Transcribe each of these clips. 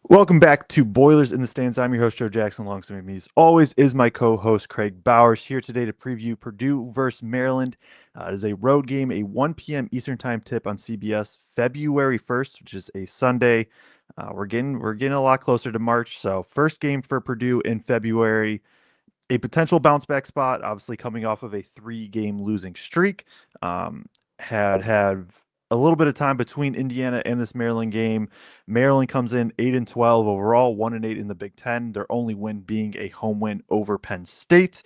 Welcome back to Boilers in the Stands. I'm your host, Joe Jackson. Alongside me, as always, is my co-host, Kraig Bowers, here today to preview Purdue versus Maryland. It is a road game, a 1 p.m. Eastern Time tip on CBS, February 1st, which is a Sunday. We're getting a lot closer to March, so first game for Purdue in February. A potential bounce back spot, obviously coming off of a 3 game losing streak. Um, had a little bit of time between Indiana and this Maryland game. Maryland comes in 8-12 overall, 1-8 in the Big Ten. Their only win being a home win over Penn State.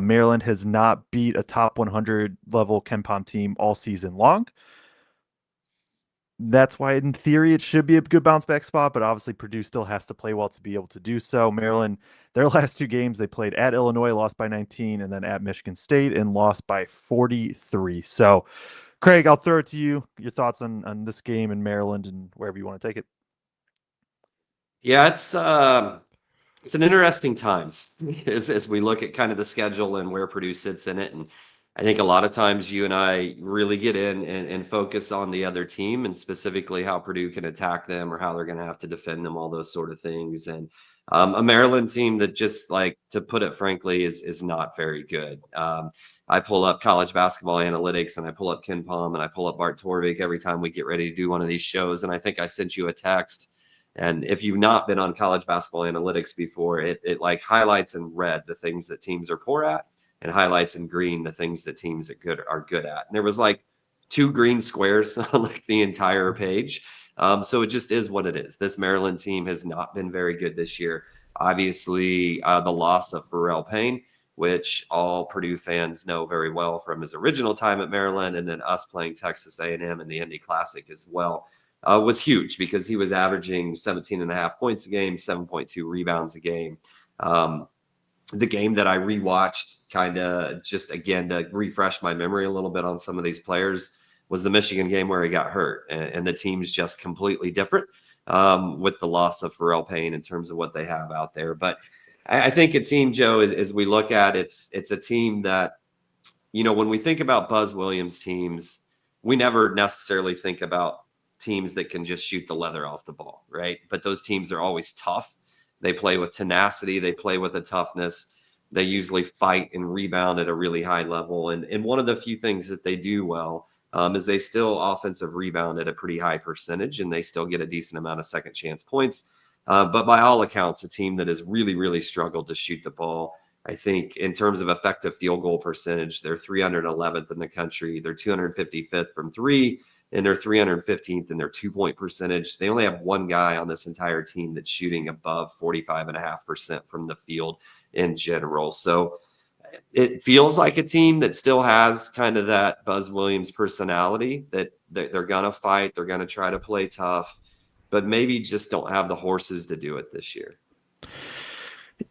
Maryland has not beat a top 100 level KenPom team all season long. That's why, in theory, it should be a good bounce back spot, but obviously Purdue still has to play well to be able to do so. Maryland, their last 2 games, they played at Illinois, lost by 19, and then at Michigan State and lost by 43. So, Kraig, I'll throw it to you. Your thoughts on this game in Maryland and wherever you want to take it. Yeah, it's an interesting time as we look at kind of the schedule and where Purdue sits in it. And I think a lot of times you and I really get in and focus on the other team and specifically how Purdue can attack them or how they're going to have to defend them, all those sort of things. And a Maryland team that just like to put it frankly is not very good. I pull up college basketball analytics and I pull up Ken Palm and I pull up Bart Torvik every time we get ready to do one of these shows. And I think I sent you a text and if you've not been on college basketball analytics before, it like highlights in red the things that teams are poor at and highlights in green the things that teams are good at. And there was like 2 green squares on like the entire page. So it just is what it is. This Maryland team has not been very good this year. Obviously, the loss of Pharrell Payne, which all Purdue fans know very well from his original time at Maryland, and then us playing Texas A&M in the Indy Classic as well was huge because he was averaging 17 and a half points a game, 7.2 rebounds a game. Um, the game that I rewatched, kind of just again to refresh my memory a little bit on some of these players, was the Michigan game where he got hurt, and the team's just completely different with the loss of Pharrell Payne in terms of what they have out there. But I think a team, Joe, as we look at it's a team that when we think about Buzz Williams teams, we never necessarily think about teams that can just shoot the leather off the ball, right? But those teams are always tough. They play with tenacity, they play with a toughness. They usually fight and rebound at a really high level. And one of the few things that they do well is they still offensive rebound at a pretty high percentage and they still get a decent amount of second chance points. But by all accounts, a team that has really, really struggled to shoot the ball. I think in terms of effective field goal percentage, they're 311th in the country. They're 255th from three, and they're 315th in their 2 point percentage. They only have one guy on this entire team that's shooting above 45.5% from the field in general. So it feels like a team that still has kind of that Buzz Williams personality that they're going to fight, they're going to try to play tough, but maybe just don't have the horses to do it this year.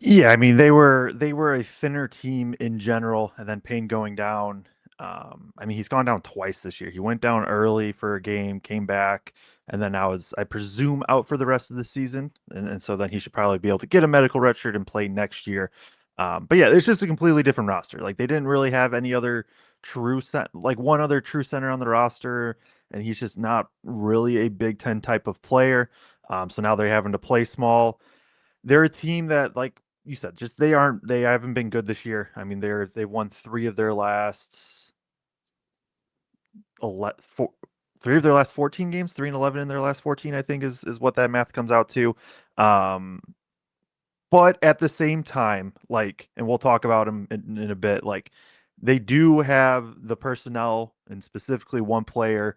Yeah, I mean they were a thinner team in general, and then Payne going down. I mean he's gone down twice this year. He went down early for a game, came back, and then now is I presume out for the rest of the season. And so then he should probably be able to get a medical red shirt and play next year. But yeah, it's just a completely different roster. Like they didn't really have any other like one other true center on the roster, and he's just not really a Big Ten type of player. So now they're having to play small. They're a team that, like you said, just they haven't been good this year. I mean, they've won 11, four, 14 games, 3-11 in their last 14, I think is what that math comes out to. Um, but at the same time, like, and we'll talk about them in a bit, like they do have the personnel and specifically one player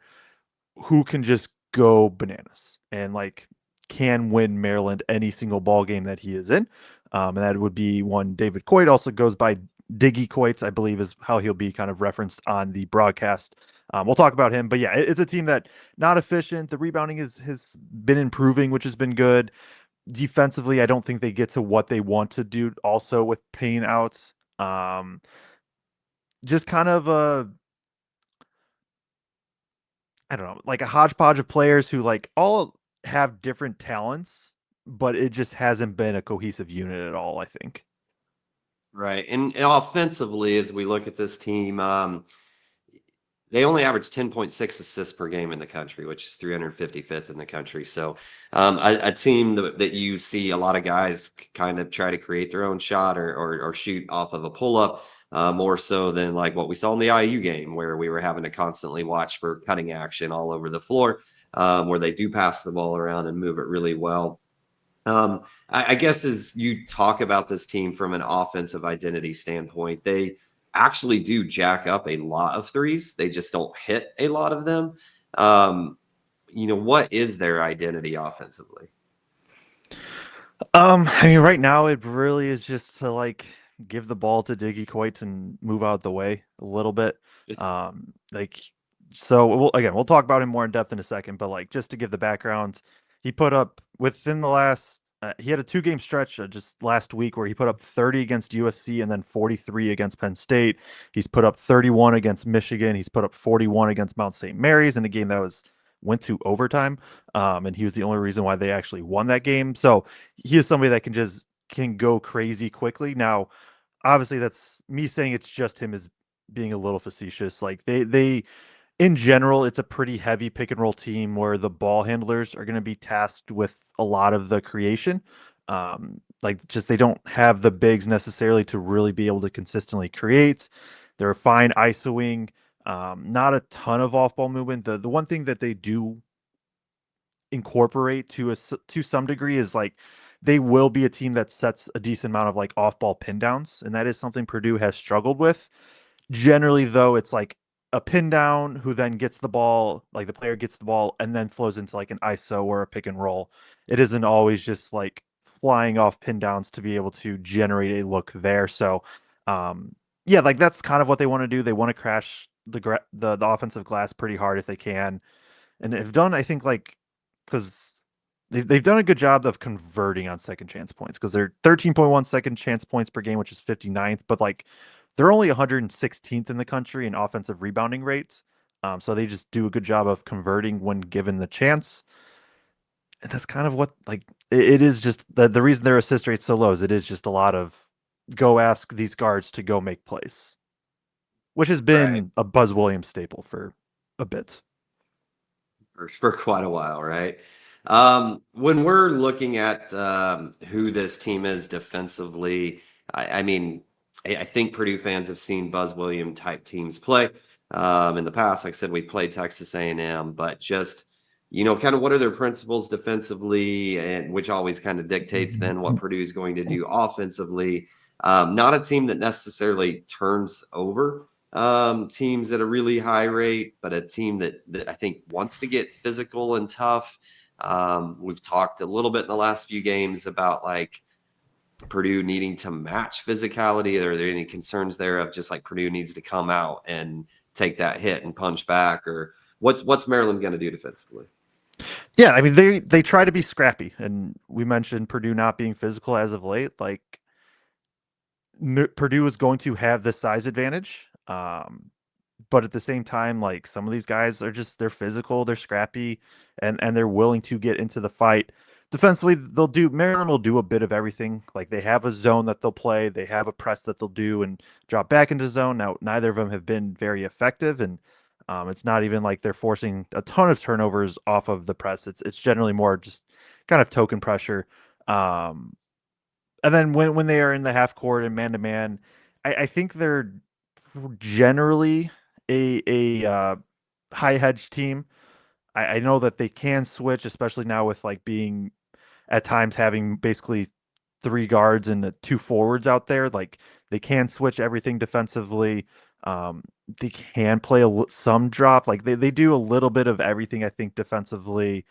who can just go bananas and like can win Maryland any single ball game that he is in. And that would be one David Coit, also goes by Diggy Coits, I believe is how he'll be kind of referenced on the broadcast. We'll talk about him, but yeah, it's a team that not efficient. The rebounding has been improving, which has been good. Defensively, I don't think they get to what they want to do. Also with Payne outs, just kind of a I don't know, like a hodgepodge of players who like all have different talents, but it just hasn't been a cohesive unit at all, I think. Right. And offensively, as we look at this team, They only average 10.6 assists per game in the country, which is 355th in the country. So, a team that you see a lot of guys kind of try to create their own shot or shoot off of a pull up, more so than like what we saw in the IU game, where we were having to constantly watch for cutting action all over the floor, where they do pass the ball around and move it really well. I guess as you talk about this team from an offensive identity standpoint, they actually do jack up a lot of threes. They just don't hit a lot of them. Um, what is their identity offensively? I mean, right now it really is just to like give the ball to Diggy Coit and move out of the way a little bit. Like, so we'll talk about him more in depth in a second, but like just to give the background, he put up within the last he had a 2 game stretch just last week where he put up 30 against USC and then 43 against Penn State. He's put up 31 against Michigan. He's put up 41 against Mount St. Mary's in a game that went to overtime. And he was the only reason why they actually won that game. So he is somebody that can go crazy quickly. Now, obviously, that's me saying it's just him is being a little facetious. Like they in general, it's a pretty heavy pick and roll team where the ball handlers are going to be tasked with a lot of the creation. Like just they don't have the bigs necessarily to really be able to consistently create. They're fine ISOing. Not a ton of off ball movement. The one thing that they do incorporate to some degree is like they will be a team that sets a decent amount of like off ball pin downs, and that is something Purdue has struggled with. Generally, though, it's like a pin down who then gets the ball, like the player gets the ball and then flows into like an ISO or a pick and roll. It isn't always just like flying off pin downs to be able to generate a look there. So, yeah, like that's kind of what they want to do. They want to crash the offensive glass pretty hard if they can, and have done I think like because they've done a good job of converting on second chance points because they're 13.1 second chance points per game, which is 59th, but like they're only 116th in the country in offensive rebounding rates. So they just do a good job of converting when given the chance. And that's kind of what like it is just the reason their assist rate's so low is it is just a lot of go ask these guards to go make plays, which has Right. been a Buzz Williams staple for a bit. For quite a while, right? When we're looking at who this team is defensively, I mean, I think Purdue fans have seen Buzz Williams type teams play in the past. Like I said, we played Texas A&M, but just kind of what are their principles defensively, and which always kind of dictates then what Purdue is going to do offensively. Not a team that necessarily turns over teams at a really high rate, but a team that I think wants to get physical and tough. We've talked a little bit in the last few games about like Purdue needing to match physicality. Are there any concerns there of just like Purdue needs to come out and take that hit and punch back, or what's Maryland going to do defensively? Yeah, I mean they try to be scrappy, and we mentioned Purdue not being physical as of late. Like Purdue is going to have the size advantage, but at the same time, like some of these guys are just they're physical, they're scrappy, and they're willing to get into the fight. Defensively, they'll do Maryland will do a bit of everything. Like they have a zone that they'll play, they have a press that they'll do, and drop back into zone. Now, neither of them have been very effective, and it's not even like they're forcing a ton of turnovers off of the press. It's generally more just kind of token pressure. Um, and then when they are in the half court and man to man, I think they're generally a high hedge team. I know that they can switch, especially now with like being at times having basically 3 guards and 2 forwards out there. Like they can switch everything defensively. Um, they can play some drop. Like they do a little bit of everything. I think defensively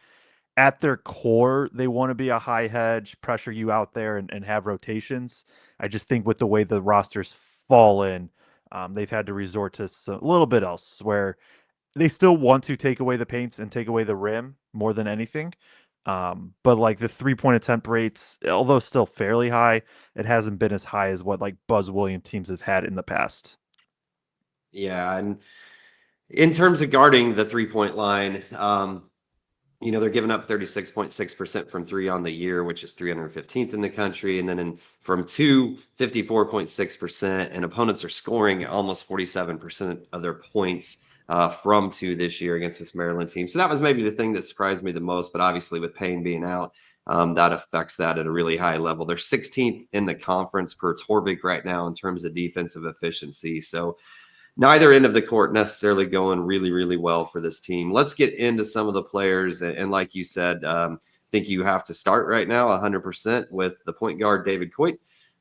at their core, they want to be a high hedge, pressure you out there and have rotations. I just think with the way the rosters fall in, they've had to resort to a little bit else where they still want to take away the paints and take away the rim more than anything. But like the 3 point attempt rates, although still fairly high, it hasn't been as high as what like Buzz Williams teams have had in the past. Yeah, and in terms of guarding the 3 point line, they're giving up 36.6% from three on the year, which is 315th in the country. And then from two, 54.6%. And opponents are scoring almost 47% of their points from 2 this year against this Maryland team. So that was maybe the thing that surprised me the most. But obviously, with Payne being out, that affects that at a really high level. They're 16th in the conference per Torvik right now in terms of defensive efficiency. So neither end of the court necessarily going really, really well for this team. Let's get into some of the players. And like you said, I think you have to start right now 100% with the point guard, David Coit.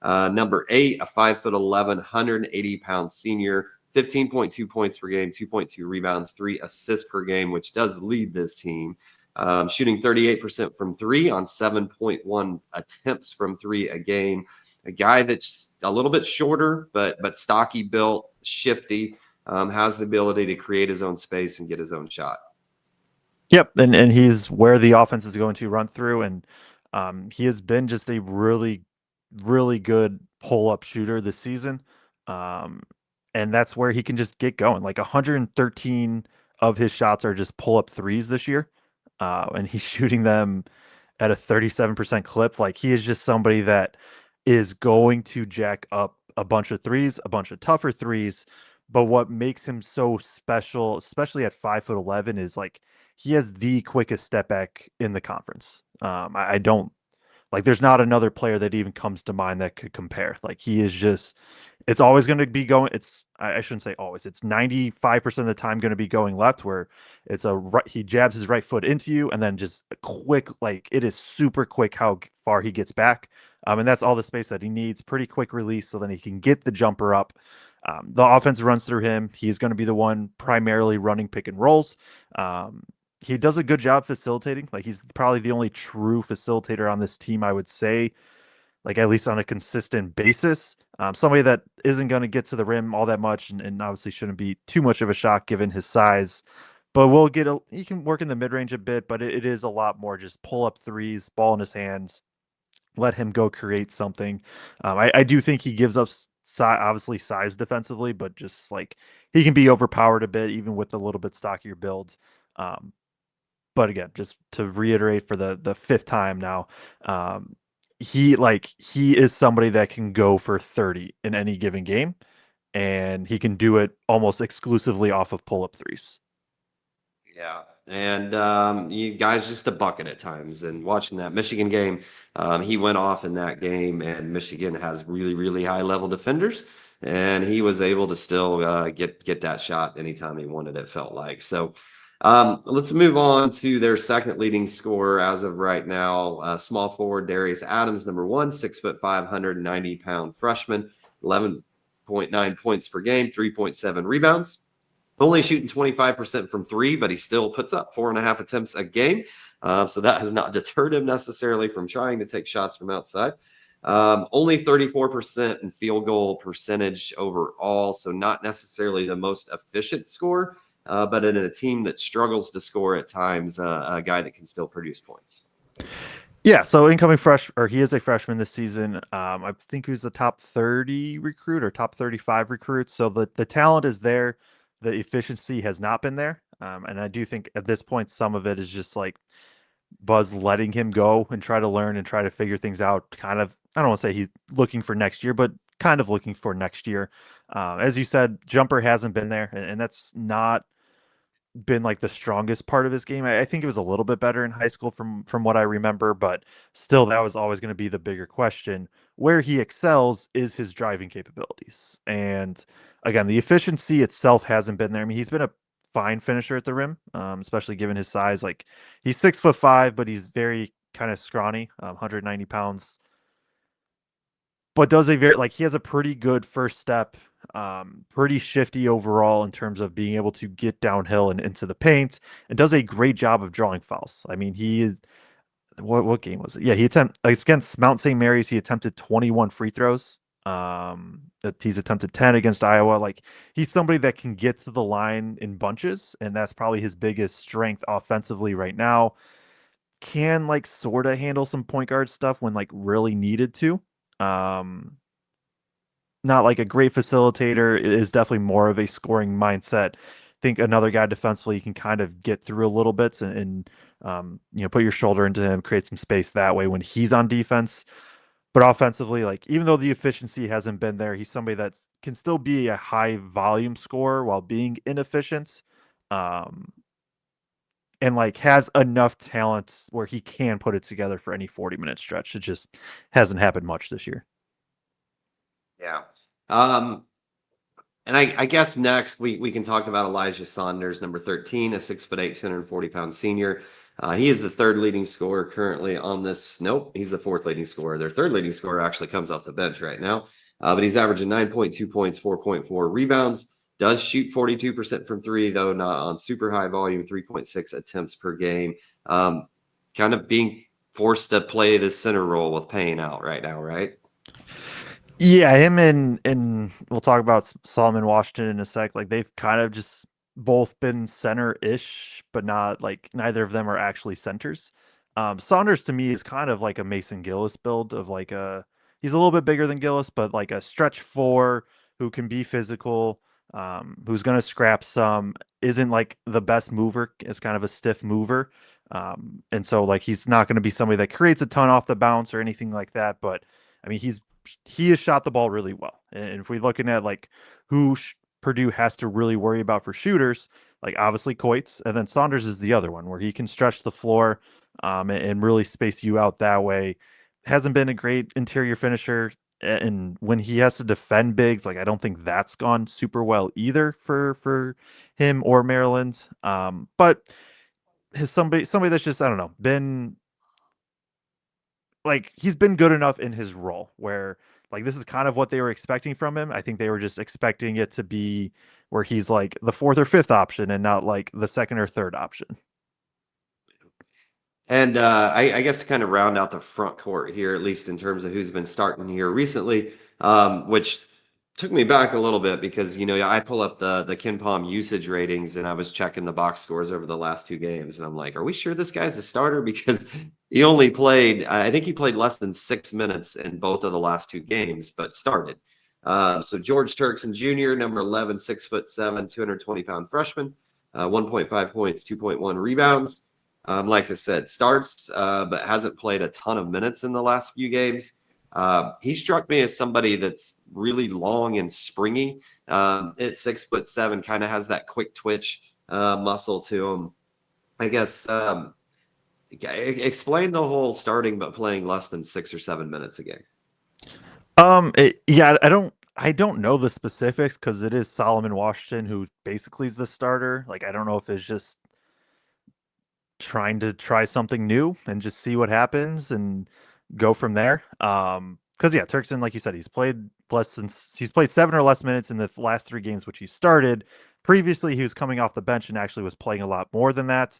Number 8, a 5'11", 180-pound senior, 15.2 points per game, 2.2 rebounds, 3 assists per game, which does lead this team. Shooting 38% from 3 on 7.1 attempts from 3 a game. A guy that's a little bit shorter, but stocky built, shifty, has the ability to create his own space and get his own shot. Yep, and he's where the offense is going to run through, and he has been just a really good pull-up shooter this season. Um, and that's where he can just get going. Like 113 of his shots are just pull-up threes this year. And he's shooting them at a 37% clip. Like he is just somebody that is going to jack up a bunch of threes, a bunch of tougher threes. But what makes him so special, especially at 5'11", is like he has the quickest step back in the conference. I don't like there's not another player that even comes to mind that could compare. Like he is just it's always going to be going I shouldn't say always. It's 95% of the time going to be going left where it's a right he jabs his right foot into you and then just a quick like it is super quick how far he gets back. And that's all the space that he needs. Pretty quick release so then he can get the jumper up. The offense runs through him. He's going to be the one primarily running pick and rolls. He does a good job facilitating. Like he's probably the only true facilitator on this team, I would say, like at least on a consistent basis. Somebody that isn't going to get to the rim all that much, and obviously shouldn't be too much of a shock given his size. But he can work in the mid range a bit, but it is a lot more just pull up threes, ball in his hands, let him go create something. I do think he gives up obviously size defensively, but just like he can be overpowered a bit even with a little bit stockier builds. Um, but again, just to reiterate for the fifth time now, um, he is somebody that can go for 30 in any given game, and he can do it almost exclusively off of pull up threes. Yeah. And you guys just a bucket at times. And watching that Michigan game, he went off in that game, and Michigan has really, really high level defenders, and he was able to still get that shot anytime he wanted. It felt like so. Let's move on to their second leading scorer as of right now. Small forward Darius Adams, number 1, 6'5", 190-pound freshman, 11.9 points per game, 3.7 rebounds. Only shooting 25% from 3, but he still puts up 4.5 attempts a game. So that has not deterred him necessarily from trying to take shots from outside. Only 34% in field goal percentage overall, so not necessarily the most efficient scorer, but in a team that struggles to score at times, a guy that can still produce points. Yeah, so incoming fresh or he is a freshman this season. I think he was the top 30 recruit or top 35 recruit. So the talent is there. The efficiency has not been there. And I do think at this point some of it is just like Buzz letting him go and try to learn and try to figure things out. Kind of, I don't want to say he's looking for next year, but kind of looking for next year. As you said, jumper hasn't been there, and that's not been like the strongest part of his game. I think it was a little bit better in high school from what I remember, but still that was always going to be the bigger question. Where he excels is his driving capabilities. And again, the efficiency itself hasn't been there. I mean, he's been a fine finisher at the rim, especially given his size. Like he's 6'5", but he's very kind of scrawny, 190 pounds, but does a very like he has a pretty good first step, pretty shifty overall in terms of being able to get downhill and into the paint, and does a great job of drawing fouls. I mean, he is what game was it? Yeah, he attempted against Mount St. Mary's. He attempted 21 free throws. That he's attempted 10 against Iowa. Like he's somebody that can get to the line in bunches, and that's probably his biggest strength offensively right now. Can like sort of handle some point guard stuff when like really needed to. Um, Not like a great facilitator, is definitely more of a scoring mindset. I think another guy defensively you can kind of get through a little bit and put your shoulder into him, create some space that way when he's on defense. But offensively, like even though the efficiency hasn't been there, he's somebody that can still be a high volume scorer while being inefficient. Um, and like has enough talent where he can put it together for any 40-minute stretch. It just hasn't happened much this year. Yeah. Um, and I guess next we can talk about Elijah Saunders, number 13, a 6'8", 240-pound senior. He is the third leading scorer currently on this. Nope, he's the fourth leading scorer. Their third leading scorer actually comes off the bench right now. But he's averaging 9.2 points, 4.4 rebounds. Does shoot 42% from three, though not on super high volume, 3.6 attempts per game. Kind of being forced to play this center role with Payne out right now, right? Yeah, him and we'll talk about Solomon Washington in a sec. Like they've kind of just both been center-ish, but not like neither of them are actually centers. Saunders to me is kind of like a Mason Gillis build of like a he's a little bit bigger than Gillis, but like a stretch four who can be physical, who's gonna scrap some, isn't like the best mover, is kind of a stiff mover. And so like he's not going to be somebody that creates a ton off the bounce or anything like that, but I mean he has shot the ball really well. And if we're looking at like who Purdue has to really worry about for shooters, like obviously Coits, and then Saunders is the other one where he can stretch the floor and really space you out that way. Hasn't been a great interior finisher. And when he has to defend bigs, like I don't think that's gone super well either for him or Maryland. But his somebody that's just I don't know been like he's been good enough in his role where like this is kind of what they were expecting from him. I think they were just expecting it to be where he's like the fourth or fifth option and not like the second or third option. And I guess to kind of round out the front court here, at least in terms of who's been starting here recently, which took me back a little bit because I pull up the Ken Palm usage ratings and I was checking the box scores over the last two games and I'm like, are we sure this guy's a starter? Because he only played, I think he played less than 6 minutes in both of the last two games, but started. So George Turkson Jr., number 11, 6'7", 220-pound freshman, 1.5 points, 2.1 rebounds. Like I said, starts, but hasn't played a ton of minutes in the last few games. He struck me as somebody that's really long and springy. At 6'7", kind of has that quick twitch muscle to him. I guess explain the whole starting but playing less than 6 or 7 minutes a game. Yeah, I don't know the specifics because it is Solomon Washington who basically is the starter. Like I don't know if it's just trying to try something new and just see what happens and go from there. Because yeah, Turkson, like you said, he's played 7 or less minutes in the last three games which he started. Previously, he was coming off the bench and actually was playing a lot more than that.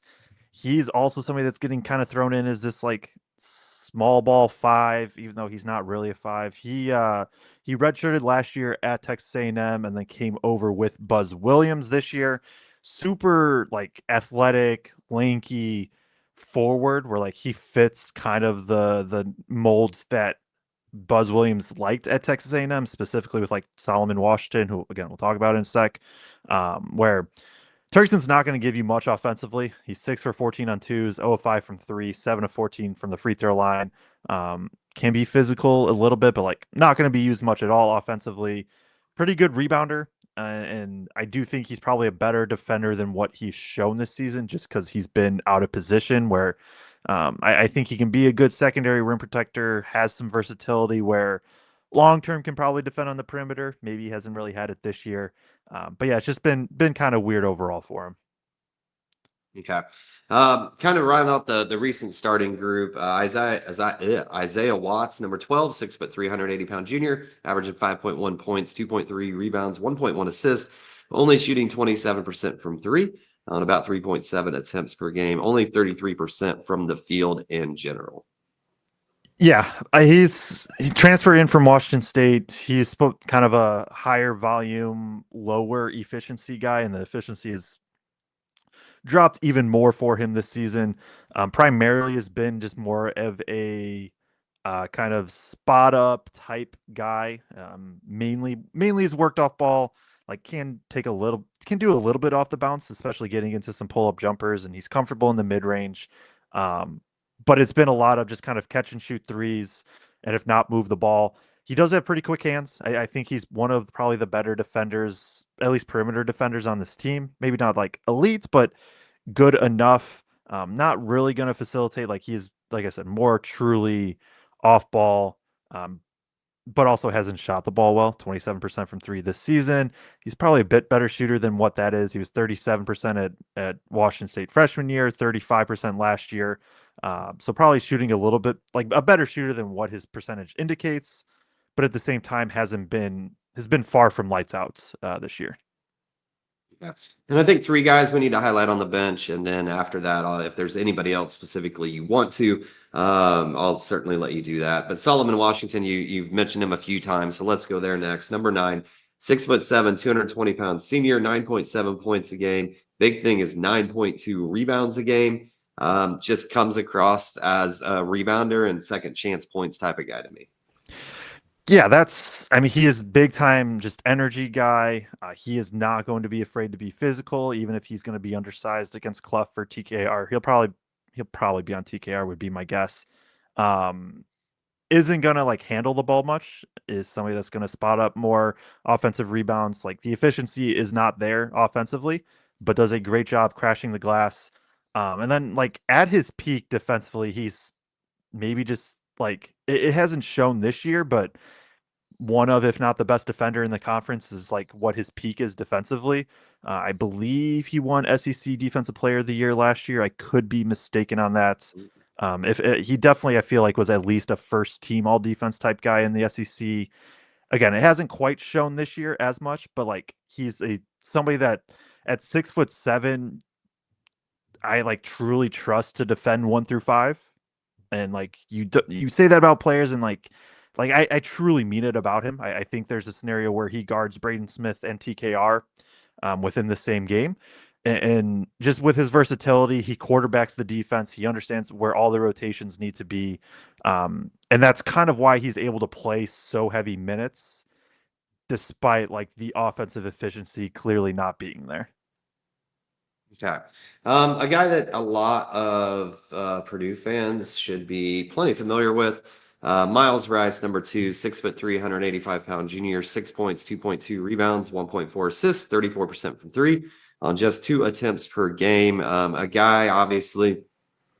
He's also somebody that's getting kind of thrown in as this like small ball five, even though he's not really a five. He redshirted last year at Texas A&M and then came over with Buzz Williams this year. Super like athletic, lanky forward where like he fits kind of the molds that Buzz Williams liked at Texas A&M, specifically with like Solomon Washington, who again we'll talk about in a sec, where Turkson's not going to give you much offensively. He's 6 for 14 on twos, 0 of 5 from three, 7 of 14 from the free throw line. Can be physical a little bit, but like not going to be used much at all offensively. Pretty good rebounder. And I do think he's probably a better defender than what he's shown this season just because he's been out of position where I think he can be a good secondary rim protector, has some versatility where long term can probably defend on the perimeter. Maybe he hasn't really had it this year. But yeah, it's just been kind of weird overall for him. Okay. Kind of round out the recent starting group. Isaiah Watts, number 12, 6', 380-pound junior, averaging 5.1 points, 2.3 rebounds, 1.1 assists, only shooting 27% from three on about 3.7 attempts per game, only 33% from the field in general. Yeah, he transferred in from Washington State. He's kind of a higher volume, lower efficiency guy, and the efficiency is dropped even more for him this season. Primarily has been just more of a kind of spot up type guy. Mainly has worked off ball. Like can do a little bit off the bounce, especially getting into some pull up jumpers, and he's comfortable in the mid range. Um, but it's been a lot of just kind of catch and shoot threes, and if not, move the ball. He does have pretty quick hands. I think he's one of probably the better defenders at least perimeter defenders on this team. Maybe not like elites, but good enough. Not really going to facilitate. Like he's, like I said, more truly off ball, but also hasn't shot the ball well. 27% from three this season. He's probably a bit better shooter than what that is. He was 37% at Washington State freshman year, 35% last year. So probably shooting a little bit like a better shooter than what his percentage indicates, but at the same time has been far from lights out this year. Yeah. And I think three guys we need to highlight on the bench, and then after that, if there's anybody else specifically you want to, I'll certainly let you do that. But Solomon Washington, you've mentioned him a few times, so let's go there next. Number 9, 6'7", 220 pounds, senior, 9.7 points a game. Big thing is 9.2 rebounds a game. Just comes across as a rebounder and second chance points type of guy to me. Yeah, I mean, he is big time, just energy guy. He is not going to be afraid to be physical, even if he's going to be undersized against Clough for TKR. He'll probably be on TKR would be my guess. Um, isn't going to like handle the ball much. Is somebody that's going to spot up more offensive rebounds. Like the efficiency is not there offensively, but does a great job crashing the glass. And then like at his peak defensively, he's maybe just like it hasn't shown this year, but one of, if not the best defender in the conference, is like what his peak is defensively. I believe he won SEC Defensive Player of the Year last year. I could be mistaken on that. If he definitely, I feel like was at least a first team all defense type guy in the SEC. Again, it hasn't quite shown this year as much, but like he's a somebody that at 6'7", I like truly trust to defend 1 through 5. And like you say that about players, and like I truly mean it about him. I think there's a scenario where he guards Braden Smith and TKR within the same game, and just with his versatility, he quarterbacks the defense. He understands where all the rotations need to be, and that's kind of why he's able to play so heavy minutes, despite like the offensive efficiency clearly not being there. Okay. A guy that a lot of Purdue fans should be plenty familiar with. Miles Rice, number 2, 6'3", 185-pound junior, 6 points, 2.2 rebounds, 1.4 assists, 34% from three on just 2 attempts per game. A guy, obviously,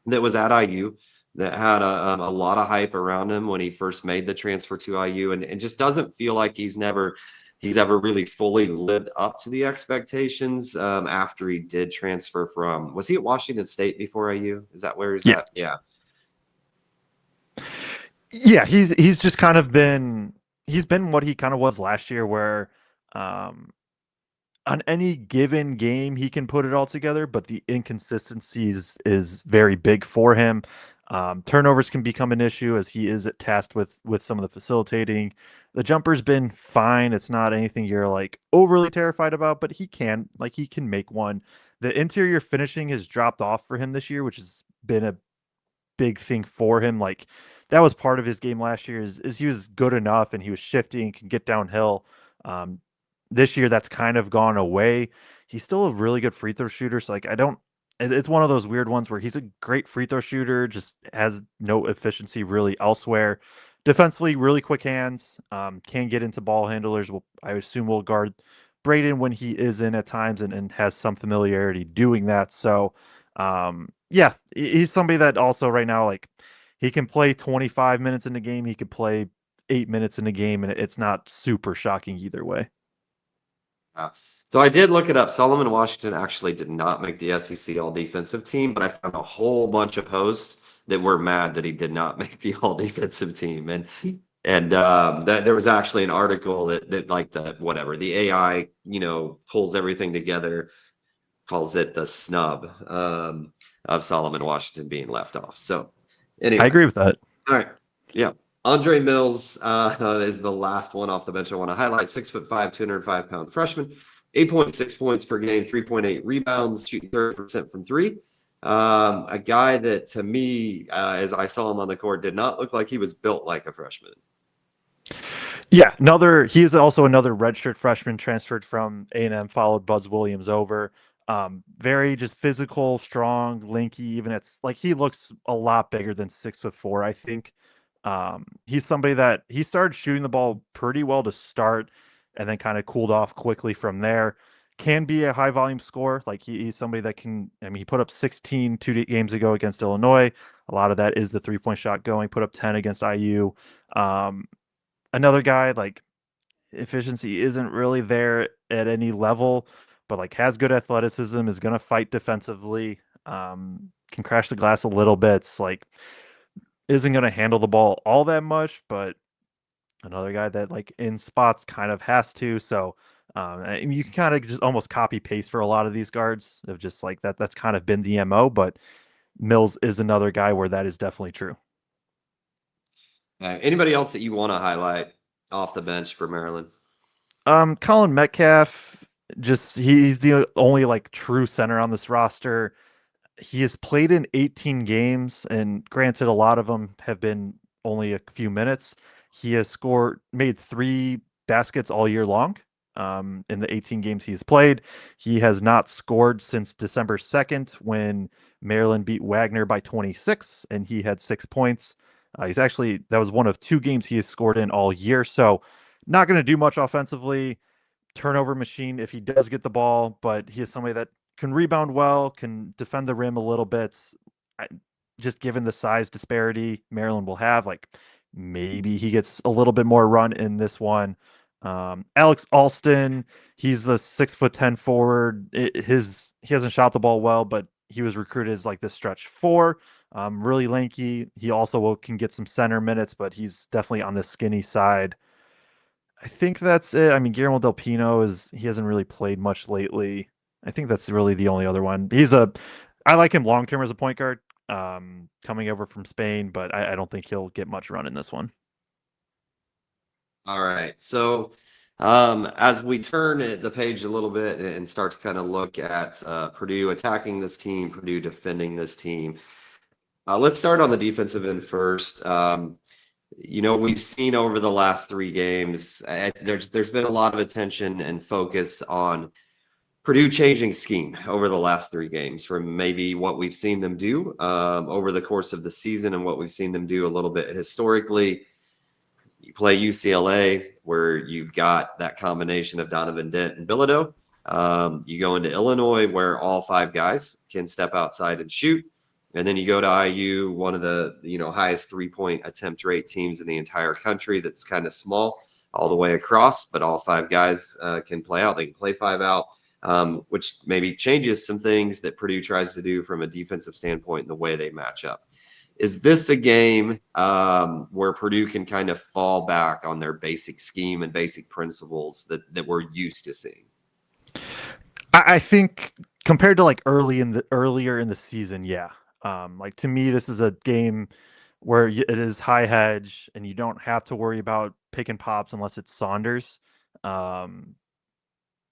that was at IU that had a lot of hype around him when he first made the transfer to IU, and just doesn't feel like he's ever really fully lived up to the expectations after he did transfer from, was he at Washington State before IU? Is that where he's Yeah, at? Yeah. yeah, he's just kind of been he's been what he kind of was last year, where um on any given game he can put it all together, but the inconsistencies is very big for him. Turnovers can become an issue as he is tasked with some of the facilitating. The jumper's been fine. It's not anything you're like overly terrified about, but he can make one. The interior finishing has dropped off for him this year, which has been a big thing for him. Like that was part of his game last year is he was good enough and he was shifty and can get downhill. Um, this year that's kind of gone away. He's still a really good free throw shooter. So like I don't it's one of those weird ones where he's a great free throw shooter, just has no efficiency really elsewhere. Defensively, really quick hands, can get into ball handlers. I assume will guard Braden when he is in at times and has some familiarity doing that. So yeah, he's somebody that also right now, like he can play 25 minutes in a game. He could play 8 minutes in a game, and it's not super shocking either way. Uh, so I did look it up. Solomon Washington actually did not make the SEC All Defensive Team, but I found a whole bunch of posts that were mad that he did not make the All Defensive Team, and that there was actually an article that like the AI pulls everything together, calls it the snub of Solomon Washington being left off. So I anyway, agree with that. all right, yeah. Andre Mills is the last one off the bench I want to highlight. 6'5", 205-pound freshman, 8.6 points per game, 3.8 rebounds, shooting 30% from three. A guy that to me, as I saw him on the court, did not look like he was built like a freshman. Yeah, he is also another redshirt freshman transferred from A&M, followed Buzz Williams over. Very just physical, strong, lanky. Even it's like he looks a lot bigger than 6'4", I think. He's somebody that he started shooting the ball pretty well to start. and then kind of cooled off quickly from there. Can be a high volume scorer. Like he's somebody that can, I mean, he put up 16 games ago against Illinois. A lot of that is the 3-point shot going, put up 10 against IU. Um, Another guy, like efficiency isn't really there at any level, but like has good athleticism, is going to fight defensively, can crash the glass a little bit. It's like isn't going to handle the ball all that much, but another guy that like in spots kind of has to. So I mean, you can kind of just almost copy paste for a lot of these guards of just like that. That's kind of been the MO, but Mills is another guy where that is definitely true. Anybody else that you want to highlight off the bench for Maryland? Colin Metcalf, just he's the only like true center on this roster. He has played in 18 games, and granted, a lot of them have been only a few minutes. He has made 3 baskets all year long. In the 18 games he has played, he has not scored since December 2nd when Maryland beat Wagner by 26, and he had 6 points. That was one of 2 games he has scored in all year. So, not going to do much offensively, turnover machine if he does get the ball, but he is somebody that can rebound well, can defend the rim a little bit. I, just given the size disparity Maryland will have, like maybe he gets a little bit more run in this one. Alex Alston, he's a 6'10" forward. He hasn't shot the ball well, but he was recruited as like the stretch four. Really lanky. He also can get some center minutes, but he's definitely on the skinny side. I think that's it. I mean, Guillermo Del Pino he hasn't really played much lately. I think that's really the only other one. I like him long term as a point guard, coming over from Spain, but I don't think he'll get much run in this one. All right. So, as we turn the page a little bit and start to kind of look at Purdue attacking this team, Purdue defending this team, let's start on the defensive end first. We've seen over the last 3 games, there's been a lot of attention and focus on Purdue changing scheme over the last 3 games from maybe what we've seen them do over the course of the season and what we've seen them do a little bit historically. You play UCLA, where you've got that combination of Donovan Dent and Bilodeau. You go into Illinois, where all 5 guys can step outside and shoot. And then you go to IU, one of the highest 3-point attempt rate teams in the entire country. That's kind of small all the way across, but all 5 guys can play out. They can play 5 out, which maybe changes some things that Purdue tries to do from a defensive standpoint in the way they match up. Is this a game where Purdue can kind of fall back on their basic scheme and basic principles that we're used to seeing? I think compared to like earlier in the season, yeah. Like to me, this is a game where it is high hedge and you don't have to worry about pick and pops unless it's Saunders. Um,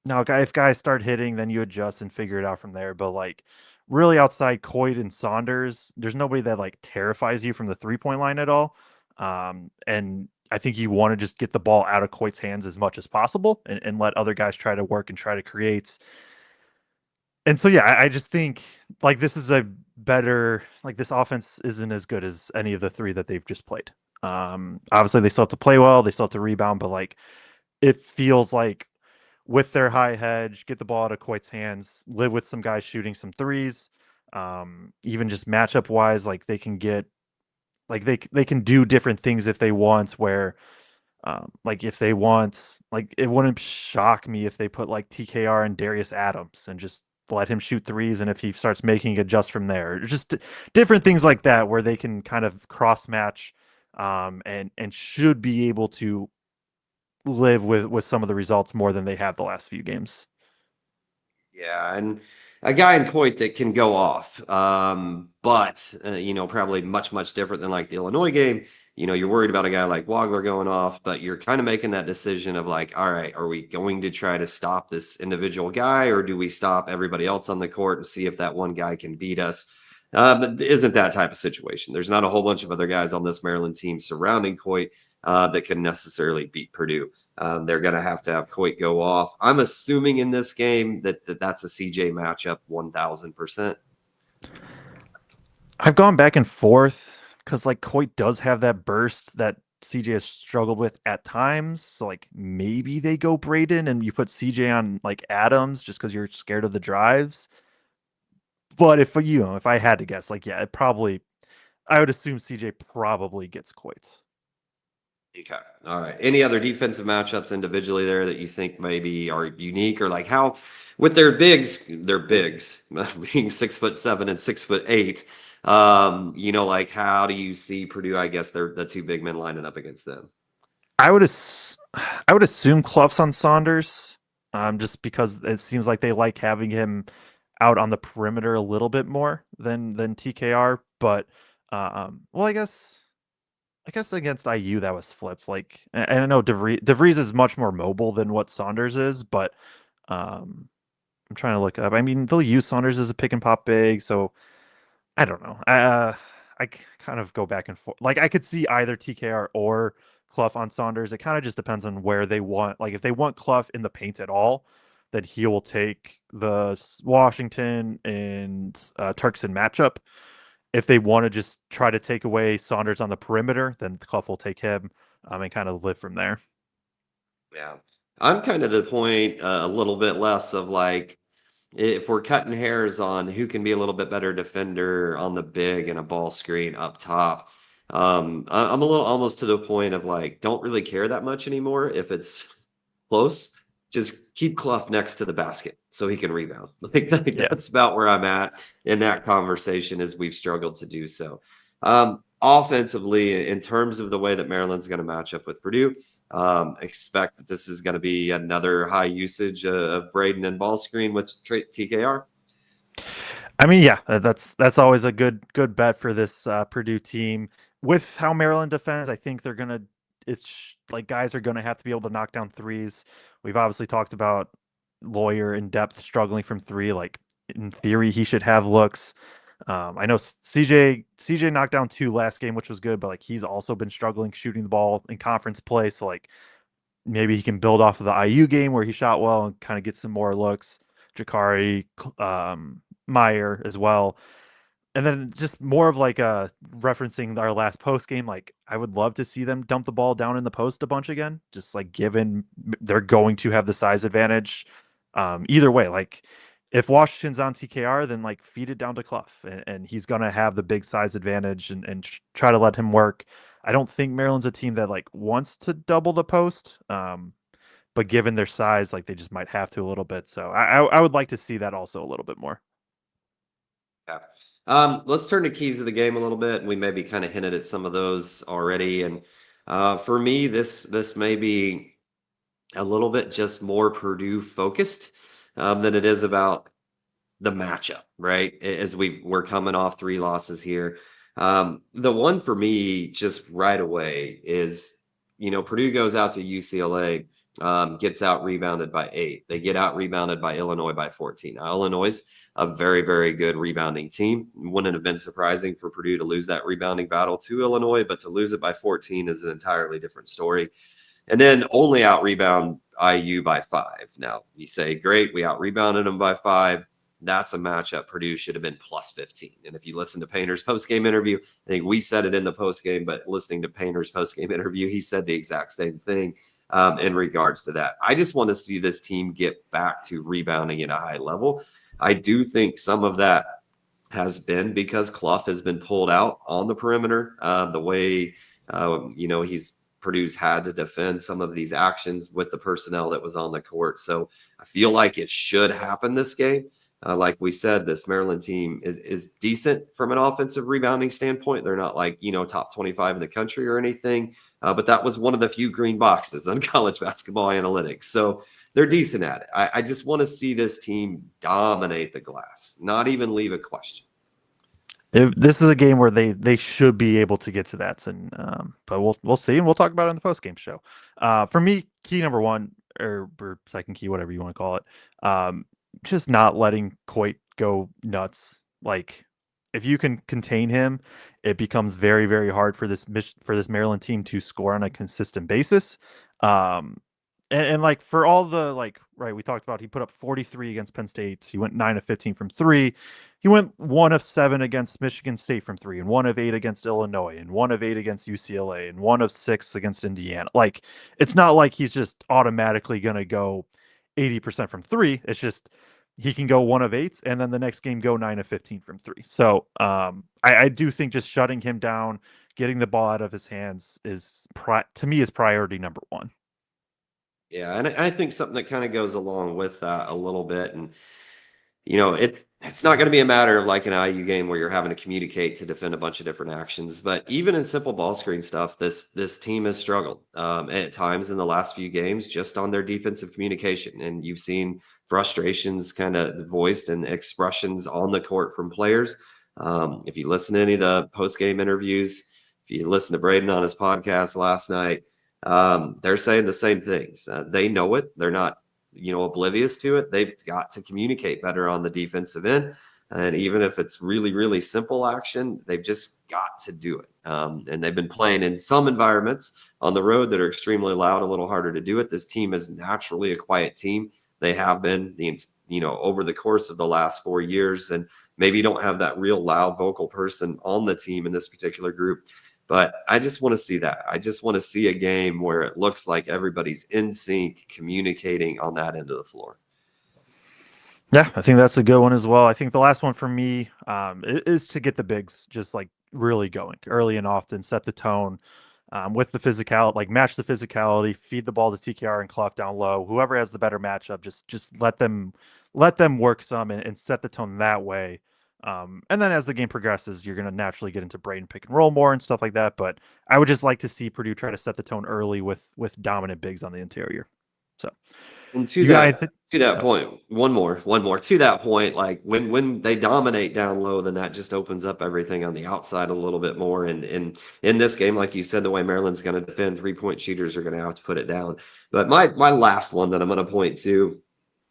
Now, if guys start hitting, then you adjust and figure it out from there. But like, really, outside Coit and Saunders, there's nobody that like terrifies you from the 3-point line at all. And I think you want to just get the ball out of Coit's hands as much as possible and let other guys try to work and try to create. And so, yeah, I just think like this is a better like this offense isn't as good as any of the 3 that they've just played. Obviously, they still have to play well, they still have to rebound, but like it feels like with their high hedge, get the ball out of Coit's hands, live with some guys shooting some threes. Even just matchup wise, like they can get like they can do different things if they want. Where like if they want, like it wouldn't shock me if they put like TKR and Darius Adams and just let him shoot threes, and if he starts making adjust from there, just different things like that where they can kind of cross match, and should be able to live with some of the results more than they have the last few games. Yeah, and a guy in Coit that can go off, but probably much different than like the Illinois game. You're worried about a guy like Wagler going off, but you're kind of making that decision of like, all right, are we going to try to stop this individual guy, or do we stop everybody else on the court and see if that one guy can beat us? But isn't that type of situation? There's not a whole bunch of other guys on this Maryland team surrounding Coit that can necessarily beat Purdue. They're going to have Coit go off. I'm assuming in this game that's a CJ matchup 1000%. I've gone back and forth because like Coit does have that burst that CJ has struggled with at times. So like maybe they go Braden and you put CJ on like Adams just because you're scared of the drives. But if I had to guess, like yeah, it probably I would assume CJ probably gets Coits. Okay. All right. Any other defensive matchups individually there that you think maybe are unique or like how with their bigs being 6'7" and 6'8"? Like how do you see Purdue? I guess they're the two big men lining up against them. I would I would assume Clough's on Saunders, just because it seems like they like having him out on the perimeter a little bit more than TKR. But well, I guess against IU that was flips. Like, and I know DeVries is much more mobile than what Saunders is, but um, I'm trying to look up. I mean, they'll use Saunders as a pick and pop big, so I don't know. Kind of go back and forth. Like I could see either TKR or Clough on Saunders. It kind of just depends on where they want. Like if they want Clough in the paint at all, then he will take the Washington and Turkson matchup. If they want to just try to take away Saunders on the perimeter, then Clough will take him and kind of live from there. Yeah. I'm kind of the point a little bit less of like if we're cutting hairs on who can be a little bit better defender on the big and a ball screen up top, I'm a little almost to the point of like, don't really care that much anymore if it's close. Just keep Clough next to the basket so he can rebound. Yeah. That's about where I'm at in that conversation as we've struggled to do so. Offensively, in terms of the way that Maryland's going to match up with Purdue, expect that this is going to be another high usage of Braden and ball screen with TKR. I mean, yeah, that's always a good bet for this Purdue team. With how Maryland defends, I think they're gonna. Like guys are gonna have to be able to knock down threes. We've obviously talked about Lawyer in depth struggling from three. Like in theory, he should have looks. I know CJ knocked down two last game, which was good, but like he's also been struggling shooting the ball in conference play. So like maybe he can build off of the IU game where he shot well and kind of get some more looks. Jakari, Meyer as well. And then just more of like referencing our last post game, like I would love to see them dump the ball down in the post a bunch again. Just like given they're going to have the size advantage. Either way, like if Washington's on TKR, then like feed it down to Clough, and he's gonna have the big size advantage and try to let him work. I don't think Maryland's a team that like wants to double the post. But given their size, like they just might have to a little bit. So I would like to see that also a little bit more. Yeah. Let's turn to keys of the game a little bit. We maybe kind of hinted at some of those already. And for me, this may be a little bit just more Purdue focused than it is about the matchup, right? As we're coming off three losses here. The one for me just right away is, Purdue goes out to UCLA, gets out rebounded by 8. They get out rebounded by Illinois by 14. Now, Illinois is a very, very good rebounding team. Wouldn't have been surprising for Purdue to lose that rebounding battle to Illinois, but to lose it by 14 is an entirely different story. And then only out rebound IU by 5. Now, you say, great, we out rebounded them by 5. That's a matchup Purdue should have been plus 15. And if you listen to Painter's post-game interview, I think we said it in the post-game, but listening to Painter's post-game interview, he said the exact same thing in regards to that. I just want to see this team get back to rebounding at a high level. I do think some of that has been because Clough has been pulled out on the perimeter. The way, he's Purdue's had to defend some of these actions with the personnel that was on the court. So I feel like it should happen this game. Like we said, this Maryland team is decent from an offensive rebounding standpoint. They're not like, top 25 in the country or anything. But that was one of the few green boxes on college basketball analytics. So they're decent at it. I just want to see this team dominate the glass, not even leave a question. This is a game where they should be able to get to that, and but we'll see, and we'll talk about it in the post game show. For me, key number one or second key, whatever you want to call it, just not letting Coit go nuts. Like if you can contain him, it becomes very very hard for this Maryland team to score on a consistent basis. Um, And like for all the like right, we talked about he put up 43 against Penn State. He went 9 of 15 from 3. He went 1 of 7 against Michigan State from 3 and 1 of 8 against Illinois and 1 of 8 against UCLA and 1 of 6 against Indiana. Like it's not like he's just automatically going to go 80% from 3. It's just he can go 1 of 8 and then the next game go 9 of 15 from 3. So, I do think just shutting him down, getting the ball out of his hands to me is priority number 1. Yeah, and I think something that kind of goes along with that a little bit, and it's not going to be a matter of like an IU game where you're having to communicate to defend a bunch of different actions, but even in simple ball screen stuff, this team has struggled at times in the last few games just on their defensive communication, and you've seen frustrations kind of voiced and expressions on the court from players. If you listen to any of the post game interviews, if you listen to Braden on his podcast last night, they're saying the same things. They know it. They're not oblivious to it. They've got to communicate better on the defensive end. And even if it's really, really simple action, they've just got to do it. And they've been playing in some environments on the road that are extremely loud, a little harder to do it. This team is naturally a quiet team. They have been over the course of the last 4 years, and maybe you don't have that real loud vocal person on the team in this particular group. But I just want to see that. I just want to see a game where it looks like everybody's in sync, communicating on that end of the floor. Yeah, I think that's a good one as well. I think the last one for me is to get the bigs just like really going early and often, set the tone with the physicality, like match the physicality, feed the ball to TKR and Clough down low. Whoever has the better matchup, just let them work some and set the tone that way. And then as the game progresses, you're going to naturally get into Braden pick and roll more and stuff like that. But I would just like to see Purdue try to set the tone early with dominant bigs on the interior. So And you got anything? to that point, one more to that point, like when they dominate down low, then that just opens up everything on the outside a little bit more. And in this game, like you said, the way Maryland's going to defend, 3-point shooters are going to have to put it down. But my last one that I'm going to point to,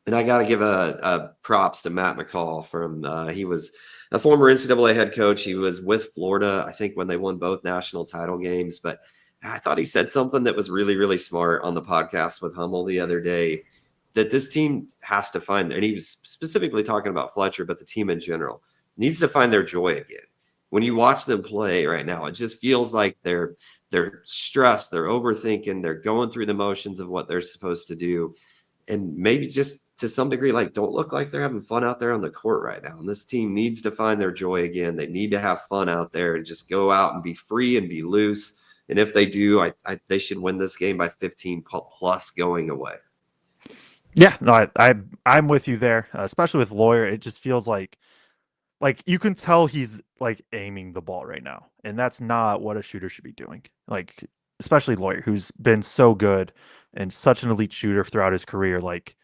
and I got to give a props to Matt McCall from he was a former NCAA head coach. He was with Florida, I think, when they won both national title games. But I thought he said something that was really, really smart on the podcast with Hummel the other day, that this team has to find, and he was specifically talking about Fletcher, but the team in general needs to find their joy again. When you watch them play right now, it just feels like they're stressed, they're overthinking, they're going through the motions of what they're supposed to do, and maybe just to some degree, like, don't look like they're having fun out there on the court right now. And this team needs to find their joy again. They need to have fun out there and just go out and be free and be loose. And if they do, they should win this game by 15 plus going away. Yeah, no, I'm with you there, especially with Lawyer. It just feels like you can tell he's like aiming the ball right now, and that's not what a shooter should be doing. Like especially Lawyer, who's been so good and such an elite shooter throughout his career. Like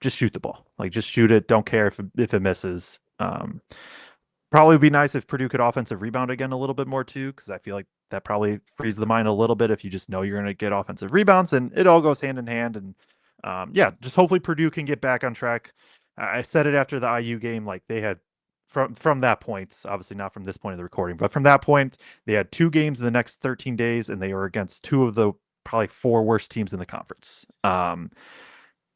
just shoot the ball, like just shoot it. Don't care if it misses. Probably would be nice if Purdue could offensive rebound again a little bit more too, because I feel like that probably frees the mind a little bit if you just know you're going to get offensive rebounds, and it all goes hand in hand. And yeah, just hopefully Purdue can get back on track. I said it after the IU game, like they had from that point, obviously not from this point of the recording, but from that point, they had 2 games in the next 13 days, and they were against 2 of the probably 4 worst teams in the conference.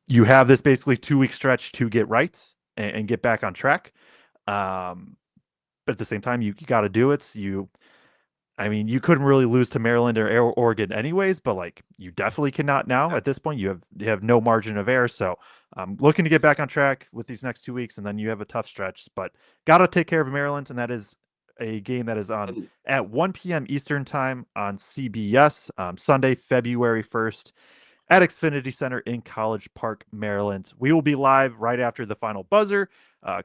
You have this basically 2-week stretch to get right and get back on track. But at the same time, you got to do it. I mean, you couldn't really lose to Maryland or Oregon anyways, but like you definitely cannot now at this point. You have no margin of error. So I'm looking to get back on track with these next 2 weeks, and then you have a tough stretch. But got to take care of Maryland, and that is a game that is on at 1 p.m. Eastern time on CBS Sunday, February 1st. At Xfinity Center in College Park, Maryland. We will be live right after the final buzzer.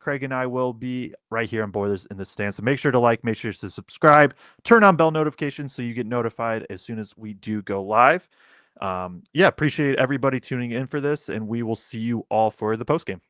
Kraig and I will be right here on Boilers in the Stand. So make sure to like, make sure to subscribe, turn on bell notifications so you get notified as soon as we do go live. Yeah, appreciate everybody tuning in for this, and we will see you all for the postgame.